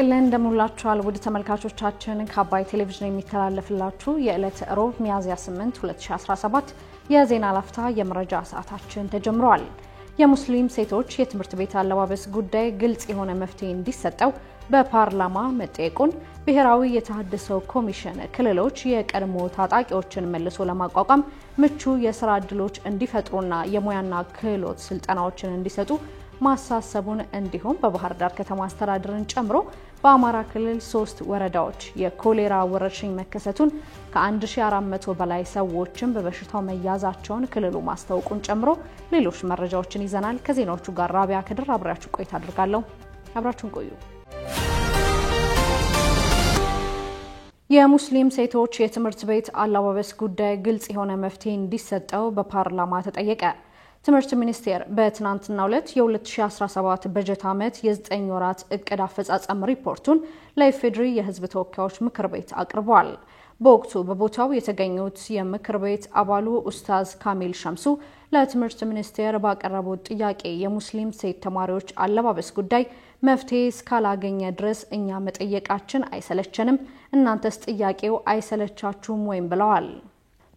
ይስጥልን እንደምንላችኋል ውድ ተመልካቾቻችን ከአባይ ቴሌቪዥን የሚተላለፍላችሁ የዕለት ሮብ ሚያዝያ 8 2017 የዜና ላፍታ የመረጃ ሰዓታችን ተጀምሯል። የሙስሊም ሴቶች የትምህርት ቤት አለባበስ ጉዳይ ግልጽ የሆነ መፍትሄ እንዲሰጠው በፓርላማ መጠየቁን ብሔራዊ የተሃድሶ ኮሚሽን ክልሎች የቀድሞ ታጣቂዎችን መልሶ ለማቋቋም ምቹ የሥራ ዕድሎች እንዲፈጥሩና የሙያና ክህሎት ስልጠናዎችን እንዲሰጡ ማሳሰቡን እንዲሁም በባህር ዳር ከተማ አስተዳደርን ጨምሮ በአማራ ክልል 3 ወረዳዎች የኮሌራ ወረርሽኝ መከሰቱን ከ1400 በላይ ሰዎችን በበሽታው መያዛቸውን ክልሉ ማስታወቁን ጨምሮ ሌሎች መረጃዎችን ይዘናል። ከዜናዎቹ ጋር ራቢያ ከድር አብራችሁ ቆይታ አድርጋለሁ። አብራችሁን ቆዩ። የሙስሊም ሴቶች የትምህርት ቤት አለባበስ ጉዳይ ግልጽ የሆነ መፍትሄ እንዲሰጠው በፓርላማ ተጠየቀ። ትምህርት ሚኒስቴር በትናንትናው ዕለት የ2017 በጀት ዓመት የ9 ወራት እቅድ አፈጻጸም ሪፖርቱን ለኢፌዴሪ የሕዝብ ተወካዮች ምክር ቤት አቅርቧል። በወቅቱ በቦታው የተገኙት የምክር ቤት አባሉ ኡስታዝ ካሚል ሸምሱ ለትምህርት ሚኒስቴር ባቀረቡት ጥያቄ የሙስሊም ሴት ተማሪዎች አለባበስ ጉዳይ መፍትሄ እስካላገኘ ድረስ እኛ መጠየቃችን አይሰለቸንም፣ እናንተስ ጥያቄው አይሰለቻችሁም ወይም ብለዋል።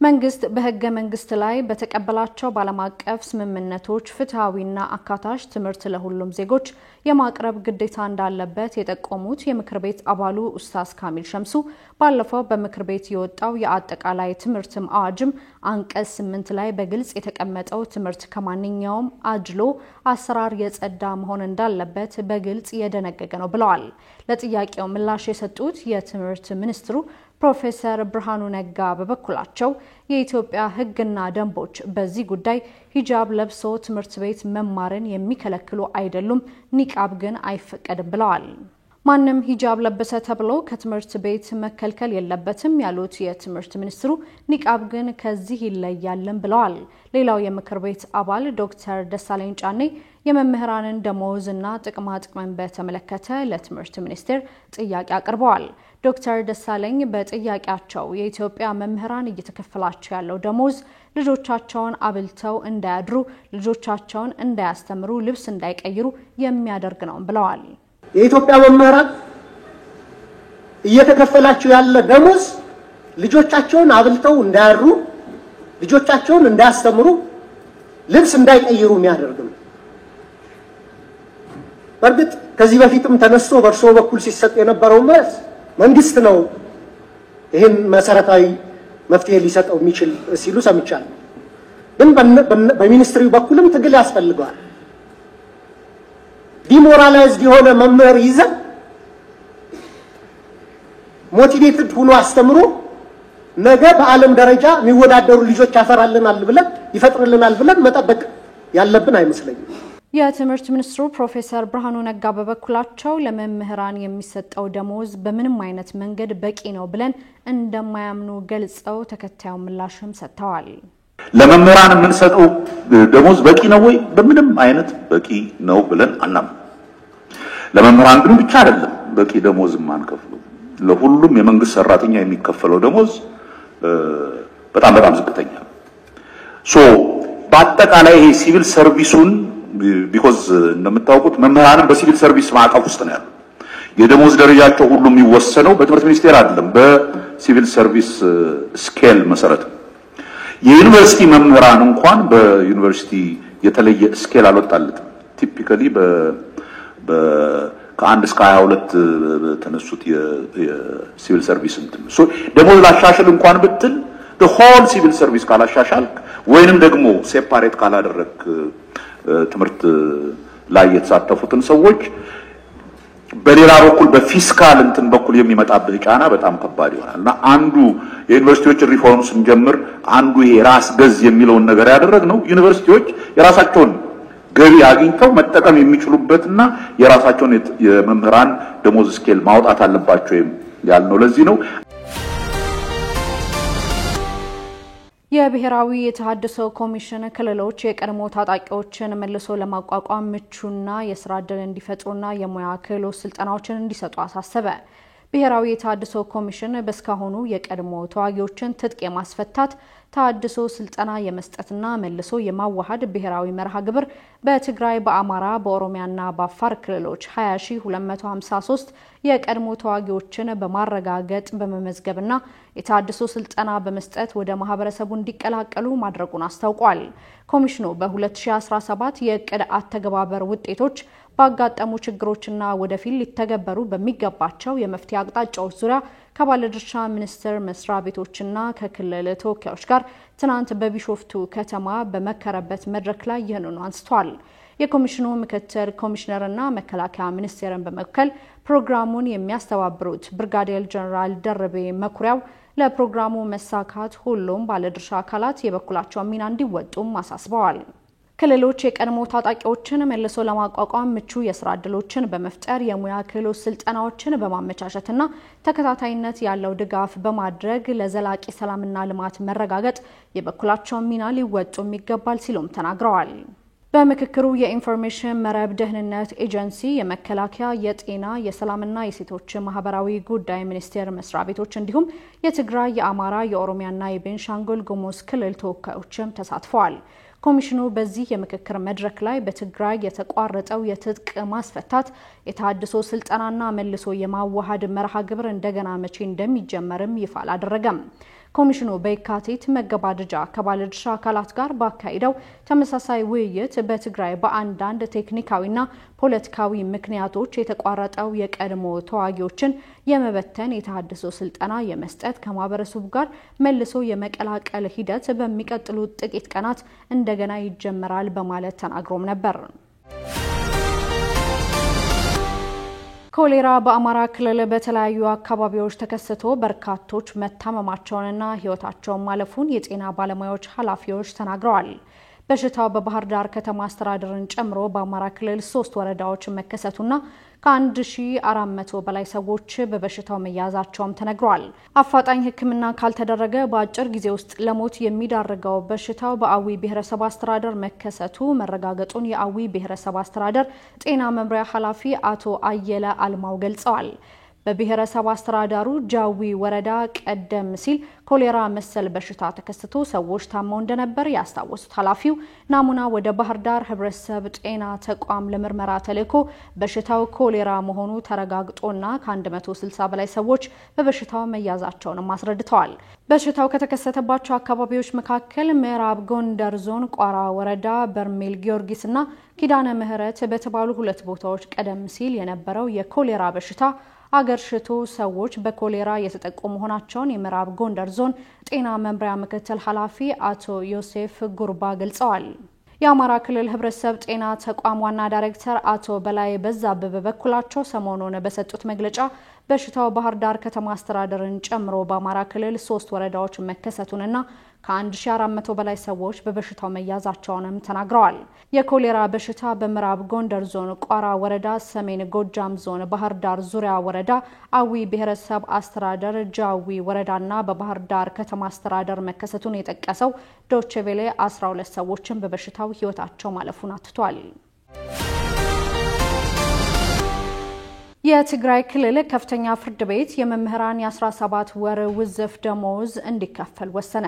መንግስት በህገ መንግስት ላይ በተቀበላቸው ባለም አቀፍ ስምምነቶች ፍትሃዊና አካታች ትምህርት ለሁሉም ዜጎች የማቅረብ ግዴታ እንዳለበት የጠቆሙት የምክር ቤት አባሉ ኡስታዝ ካሚል ሸምሱ ባለፈው በምክር ቤት የወጣው የአጠቃላይ ትምህርትም አዋጅም አንቀጽ 8 ላይ በግልጽ የተቀመጠው ትምህርት ከማንኛውም አድሎ አሰራር የጸዳ መሆን እንዳለበት በግልጽ የደነገገ ነው ብለዋል። ለጥያቄው ምላሽ የሰጡት የትምህርት ሚኒስትሩ ፕሮፌሰር ብርሃኑ ነጋ በበኩላቸው የኢትዮጵያ ህግና ደንቦች በዚህ ጉዳይ ሂጃብ ለብሶ ትምህርት ቤት መማርን የሚከለክሉ አይደሉም፣ ኒቃብ ግን አይፈቀድም ብለዋል። ማንም ሂጃብ ለበሰ ተብሎ ከትምህርት ቤት መከልከል የለበትም ያሉት የትምህርት ሚኒስትሩ ኒቃብ ግን ከዚህ ይለያልን ብለዋል። ሌላው የምክር ቤት አባል ዶክተር ደሳለኝ ጫኔ የመምህራንን ደሞዝና ጥቅማ ጥቅምን በተመለከተ ለትምህርት ሚኒስቴር ጥያቄ አቅርበዋል። ዶክተር ደሳለኝ በጥያቄያቸው የኢትዮጵያ መምህራን እየተከፈላቸው ያለው ደሞዝ ልጆቻቸውን አብልተው እንዳያድሩ፣ ልጆቻቸውን እንዳያስተምሩ፣ ልብስ እንዳይቀይሩ የሚያደርግ ነው ብለዋል። የኢትዮጵያ መምህራን እየተከፈላቸው ያለ ደሞዝ ልጆቻቸውን አብልተው እንዳያድሩ፣ ልጆቻቸውን እንዳያስተምሩ፣ ልብስ እንዳይቀይሩ የሚያደርግ ነው። በእርግጥ ከዚህ በፊትም ተነስቶ በእርሶ በኩል ሲሰጥ የነበረው መልስ መንግስት ነው ይሄን መሰረታዊ መፍትሄ ሊሰጠው የሚችል ሲሉ ሰምቻለሁ። ግን በሚኒስትሪው በኩልም ትግል ያስፈልጋል። ዲሞራላይዝድ የሆነ መምህር ይዘን ሞቲቬትድ ሆኖ አስተምሮ ነገ በዓለም ደረጃ የሚወዳደሩ ልጆች ይፈጥርልናል ብለን መጠበቅ ያለብን አይመስለኝም። የትምህርት ሚኒስትሩ ፕሮፌሰር ብርሃኑ ነጋ በበኩላቸው ለመምህራን የሚሰጠው ደሞዝ በምንም አይነት መንገድ በቂ ነው ብለን እንደማያምኑ ገልጸው ተከታዩ ምላሽም ሰጥተዋል። ለመምህራን የምንሰጠው ደሞዝ በቂ ነው ወይ? በምንም አይነት በቂ ነው ብለን አናምንም። ለመምህራን ግን ብቻ አይደለም በቂ ደሞዝ ማንከፍለው፣ ለሁሉም የመንግስት ሰራተኛ የሚከፈለው ደሞዝ በጣም ዝቅተኛ ነው። በአጠቃላይ ይሄ ሲቪል ሰርቪሱን ቢኮዝ እንደምታውቁት መምህራንም በሲቪል ሰርቪስ ማዕቀፍ ውስጥ ነው ያለው። የደሞዝ ደረጃቸው ሁሉ የሚወሰነው በትምህርት ሚኒስቴር አይደለም፣ በሲቪል ሰርቪስ ስኬል መሰረት። የዩኒቨርሲቲ መምህራን እንኳን በዩኒቨርሲቲ የተለየ ስኬል አልወጣለትም። ቲፒካሊ ከ1 እስከ 22 ተነሱት የሲቪል ሰርቪስ እንትን ደሞዝ ላሻሽል እንኳን ብትል the whole ሲቪል ሰርቪስ ካላሻሻልክ ወይንም ደግሞ ሴፓሬት ካላደረክ ትምህርት ላይ የተሳተፉትን ሰዎች በሌላ በኩል በፊስካል እንትን በኩል የሚመጣበት ጫና በጣም ከባድ ይሆናልና አንዱ የዩኒቨርሲቲዎች ሪፎርም ስንጀምር አንዱ ይሄ ራስ ገዝ የሚለውን ነገር ያደረግነው ዩኒቨርሲቲዎች የራሳቸውን ገቢ አግኝተው መጠቀም የሚችሉበትና የራሳቸውን የመምህራን ደሞዝ ስኬል ማውጣት አለባቸው ያልነው ለዚህ ነው። የብሔራዊ የተሃድሶ ኮሚሽን ክልሎች የቀድሞ ታጣቂዎችን መልሶ ለማቋቋም ምቹና የሥራ ዕድል እንዲፈጥሩና የሙያ ክህሎት ስልጠናዎችን እንዲሰጡ አሳሰበ። ብሔራዊ የታድሶ ኮሚሽን በስካሁኑ የቀድሞ ተዋጊዎችን ትጥቅ የማስፈታት ታድሶ ስልጠና የመስጠትና መልሶ የማዋሃድ ብሔራዊ መርሃ ግብር በትግራይ በአማራ በኦሮሚያና በአፋር ክልሎች 20253 የቀድሞ ተዋጊዎችን በማረጋገጥ በመመዝገብና የታድሶ ስልጠና በመስጠት ወደ ማህበረሰቡ እንዲቀላቀሉ ማድረጉን አስታውቋል። ኮሚሽኑ በ2017 የዕቅድ አተገባበር ውጤቶች ባጋጠሙ ችግሮችና ወደፊት ሊተገበሩ በሚገባቸው የመፍትሄ አቅጣጫዎች ዙሪያ ከባለድርሻ ሚኒስቴር መስሪያ ቤቶችና ከክልል ተወካዮች ጋር ትናንት በቢሾፍቱ ከተማ በመከረበት መድረክ ላይ ይህንኑ አንስቷል። የኮሚሽኑ ምክትል ኮሚሽነርና መከላከያ ሚኒስቴርን በመወከል ፕሮግራሙን የሚያስተባብሩት ብርጋዴር ጀነራል ደርቤ መኩሪያው ለፕሮግራሙ መሳካት ሁሉም ባለድርሻ አካላት የበኩላቸውን ሚና እንዲወጡም አሳስበዋል። ክልሎች የቀድሞ ታጣቂዎችን መልሶ ለማቋቋም ምቹ የስራ ዕድሎችን በመፍጠር የሙያ ክህሎት ስልጠናዎችን በማመቻቸትና ተከታታይነት ያለው ድጋፍ በማድረግ ለዘላቂ ሰላምና ልማት መረጋገጥ የበኩላቸውን ሚና ሊወጡም ይገባል ሲሉም ተናግረዋል። በምክክሩ የኢንፎርሜሽን መረብ ደህንነት ኤጀንሲ፣ የመከላከያ፣ የጤና፣ የሰላምና የሴቶች ማህበራዊ ጉዳይ ሚኒስቴር መስሪያ ቤቶች እንዲሁም የትግራይ፣ የአማራ፣ የኦሮሚያና የቤንሻንጉል ጉሙዝ ክልል ተወካዮችም ተሳትፈዋል። ኮሚሽኑ በዚህ የምክክር መድረክ ላይ በትግራይ የተቋረጠው የትጥቅ ማስፈታት የታድሶ ስልጠናና መልሶ የማዋሃድ መርሃ ግብር እንደገና መቼ እንደሚጀመርም ይፋ አላደረገም። ኮሚሽኑ በየካቲት መገባደጃ ከባለድርሻ አካላት ጋር ባካሄደው ተመሳሳይ ውይይት በትግራይ በአንዳንድ ቴክኒካዊና ፖለቲካዊ ምክንያቶች የተቋረጠው የቀድሞ ተዋጊዎችን የመበተን የታድሶ ስልጠና የመስጠት ከማህበረሰቡ ጋር መልሶ የመቀላቀል ሂደት በሚቀጥሉት ጥቂት ቀናት እንደገና ይጀመራል በማለት ተናግሮም ነበር። ኮሌራ በአማራ ክልል በተለያዩ አካባቢዎች ተከስቶ በርካቶች መታመማቸውንና ህይወታቸውን ማለፉን የጤና ባለሙያዎች ኃላፊዎች ተናግረዋል። በሽታው በባህር ዳር ከተማ አስተዳደርን ጨምሮ በአማራ ክልል 3 ወረዳዎች መከሰቱና ከ1400 በላይ ሰዎች በበሽታው መያዛቸውም ተነግሯል። አፋጣኝ ሕክምና ካልተደረገ በአጭር ጊዜ ውስጥ ለሞት የሚዳርገው በሽታው በአዊ ብሔረሰብ አስተዳደር መከሰቱ መረጋገጡን የአዊ ብሔረሰብ አስተዳደር ጤና መምሪያ ኃላፊ አቶ አየለ አልማው ገልጸዋል። በብሔረሰብ አስተዳደሩ ጃዊ ወረዳ ቀደም ሲል ኮሌራ መሰል በሽታ ተከስቶ ሰዎች ታመው እንደነበር ያስታወሱት ኃላፊው ናሙና ወደ ባህር ዳር ህብረተሰብ ጤና ተቋም ለምርመራ ተልኮ በሽታው ኮሌራ መሆኑ ተረጋግጦና ከ160 በላይ ሰዎች በበሽታው መያዛቸውን አስረድተዋል። በሽታው ከተከሰተባቸው አካባቢዎች መካከል ምዕራብ ጎንደር ዞን ቋራ ወረዳ በርሜል ጊዮርጊስና ኪዳነ ምህረት በተባሉ 2 ቦታዎች ቀደም ሲል የነበረው የኮሌራ በሽታ አገር ሽቶ ሰዎች በኮሌራ የተጠቁ መሆናቸውን የምዕራብ ጎንደር ዞን ጤና መምሪያ ምክትል ኃላፊ አቶ ዮሴፍ ጉርባ ገልጸዋል። የአማራ ክልል ህብረተሰብ ጤና ተቋም ዋና ዳይሬክተር አቶ በላይ በዛብህ በበኩላቸው ሰሞኑን በሰጡት መግለጫ በሽታው ባህር ዳር ከተማ አስተዳደርን ጨምሮ በአማራ ክልል 3 ወረዳዎች መከሰቱንና ከ1400 በላይ ሰዎች በበሽታው መያዛቸውንም ተናግረዋል። የኮሌራ በሽታ በምዕራብ ጎንደር ዞን ቋራ ወረዳ፣ ሰሜን ጎጃም ዞን ባህር ዳር ዙሪያ ወረዳ፣ አዊ ብሔረሰብ አስተዳደር ጃዊ ወረዳና በባህር ዳር ከተማ አስተዳደር መከሰቱን የጠቀሰው ዶቼ ቬለ 12 ሰዎችን በበሽታው ህይወታቸው ማለፉን አትቷል። የትግራይ ክልል ከፍተኛ ፍርድ ቤት የመምህራን የ17 ወር ውዝፍ ደሞዝ እንዲከፈል ወሰነ።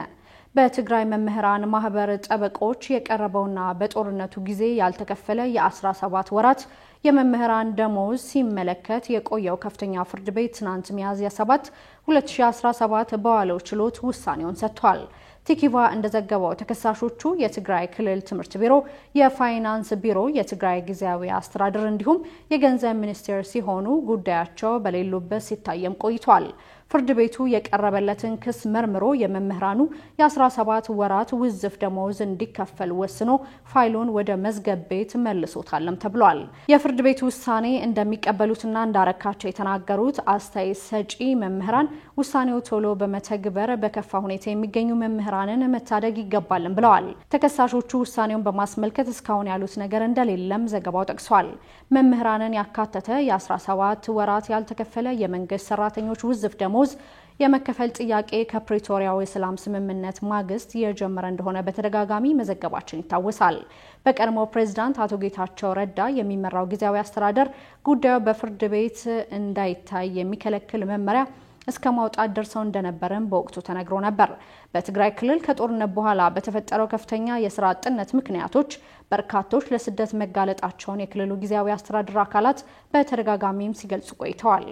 በትግራይ መምህራን ማህበር ጠበቆች የቀረበውና በጦርነቱ ጊዜ ያልተከፈለ የ17 ወራት የመምህራን ደሞዝ ሲመለከት የቆየው ከፍተኛ ፍርድ ቤት ትናንት ሚያዝያ 7 2017 በዋለው ችሎት ውሳኔውን ሰጥቷል። ቲኪቫ እንደዘገበው ተከሳሾቹ የትግራይ ክልል ትምህርት ቢሮ፣ የፋይናንስ ቢሮ፣ የትግራይ ጊዜያዊ አስተዳደር እንዲሁም የገንዘብ ሚኒስቴር ሲሆኑ ጉዳያቸው በሌሉበት ሲታየም ቆይቷል። ፍርድ ቤቱ የቀረበለትን ክስ መርምሮ የመምህራኑ የ17 ወራት ውዝፍ ደሞዝ እንዲከፈል ወስኖ ፋይሉን ወደ መዝገብ ቤት መልሶታልም ተብሏል። የፍርድ ቤቱ ውሳኔ እንደሚቀበሉትና እንዳረካቸው የተናገሩት አስተያየት ሰጪ መምህራን ውሳኔው ቶሎ በመተግበር በከፋ ሁኔታ የሚገኙ መምህራንን መታደግ ይገባልም ብለዋል። ተከሳሾቹ ውሳኔውን በማስመልከት እስካሁን ያሉት ነገር እንደሌለም ዘገባው ጠቅሷል። መምህራንን ያካተተ የ17 ወራት ያልተከፈለ የመንግስት ሰራተኞች ውዝፍ ደሞዝ የመከፈል ጥያቄ ከፕሪቶሪያው የሰላም ስምምነት ማግስት የጀመረ እንደሆነ በተደጋጋሚ መዘገባችን ይታወሳል። በቀድሞ ፕሬዝዳንት አቶ ጌታቸው ረዳ የሚመራው ጊዜያዊ አስተዳደር ጉዳዩ በፍርድ ቤት እንዳይታይ የሚከለክል መመሪያ እስከ ማውጣት ደርሰው እንደነበረም በወቅቱ ተነግሮ ነበር። በትግራይ ክልል ከጦርነት በኋላ በተፈጠረው ከፍተኛ የስራ አጥነት ምክንያቶች በርካቶች ለስደት መጋለጣቸውን የክልሉ ጊዜያዊ አስተዳደር አካላት በተደጋጋሚም ሲገልጹ ቆይተዋል።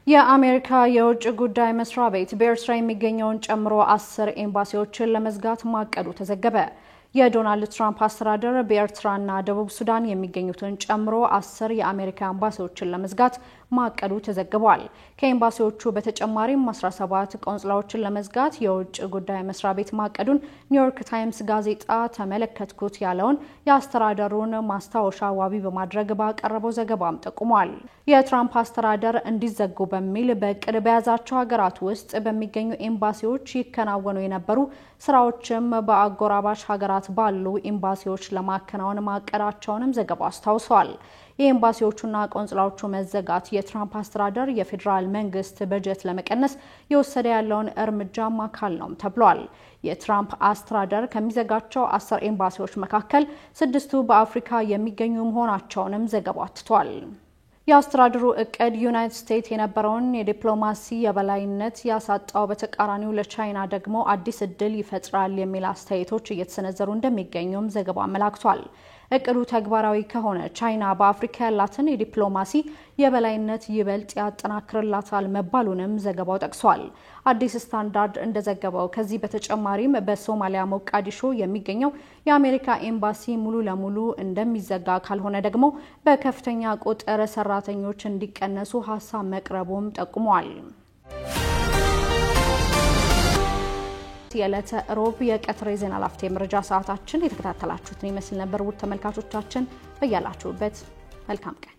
የአሜሪካ የውጭ ጉዳይ መስሪያ ቤት በኤርትራ የሚገኘውን ጨምሮ 10 ኤምባሲዎችን ለመዝጋት ማቀዱ ተዘገበ። የዶናልድ ትራምፕ አስተዳደር በኤርትራና ደቡብ ሱዳን የሚገኙትን ጨምሮ 10 የአሜሪካ ኤምባሲዎችን ለመዝጋት ማቀዱ ተዘግቧል። ከኤምባሲዎቹ በተጨማሪም 17 ቆንስላዎችን ለመዝጋት የውጭ ጉዳይ መስሪያ ቤት ማቀዱን ኒውዮርክ ታይምስ ጋዜጣ ተመለከትኩት ያለውን የአስተዳደሩን ማስታወሻ ዋቢ በማድረግ ባቀረበው ዘገባም ጠቁሟል። የትራምፕ አስተዳደር እንዲዘጉ በሚል በቅድ በያዛቸው ሀገራት ውስጥ በሚገኙ ኤምባሲዎች ይከናወኑ የነበሩ ስራዎችም በአጎራባሽ ሀገራት ባሉ ኤምባሲዎች ለማከናወን ማቀዳቸውንም ዘገባው አስታውሷል። የኤምባሲዎቹና ቆንስላዎቹ መዘጋት የትራምፕ አስተዳደር የፌዴራል መንግስት በጀት ለመቀነስ የወሰደ ያለውን እርምጃም አካል ነው ተብሏል። የትራምፕ አስተዳደር ከሚዘጋቸው 10 ኤምባሲዎች መካከል 6ቱ በአፍሪካ የሚገኙ መሆናቸውንም ዘገባው አትቷል። የአስተዳደሩ እቅድ ዩናይትድ ስቴትስ የነበረውን የዲፕሎማሲ የበላይነት ያሳጣው በተቃራኒው ለቻይና ደግሞ አዲስ እድል ይፈጥራል የሚል አስተያየቶች እየተሰነዘሩ እንደሚገኙም ዘገባው አመላክቷል። እቅዱ ተግባራዊ ከሆነ ቻይና በአፍሪካ ያላትን የዲፕሎማሲ የበላይነት ይበልጥ ያጠናክርላታል መባሉንም ዘገባው ጠቅሷል። አዲስ ስታንዳርድ እንደዘገበው ከዚህ በተጨማሪም በሶማሊያ ሞቃዲሾ የሚገኘው የአሜሪካ ኤምባሲ ሙሉ ለሙሉ እንደሚዘጋ ካልሆነ ደግሞ በከፍተኛ ቁጥር ሰራተኞች እንዲቀነሱ ሀሳብ መቅረቡም ጠቁሟል። የዕለተ ሮብ የቀትር ዜና ላፍቴ መረጃ ሰዓታችን የተከታተላችሁትን ይመስል ነበር። ውድ ተመልካቾቻችን በያላችሁበት መልካም ቀን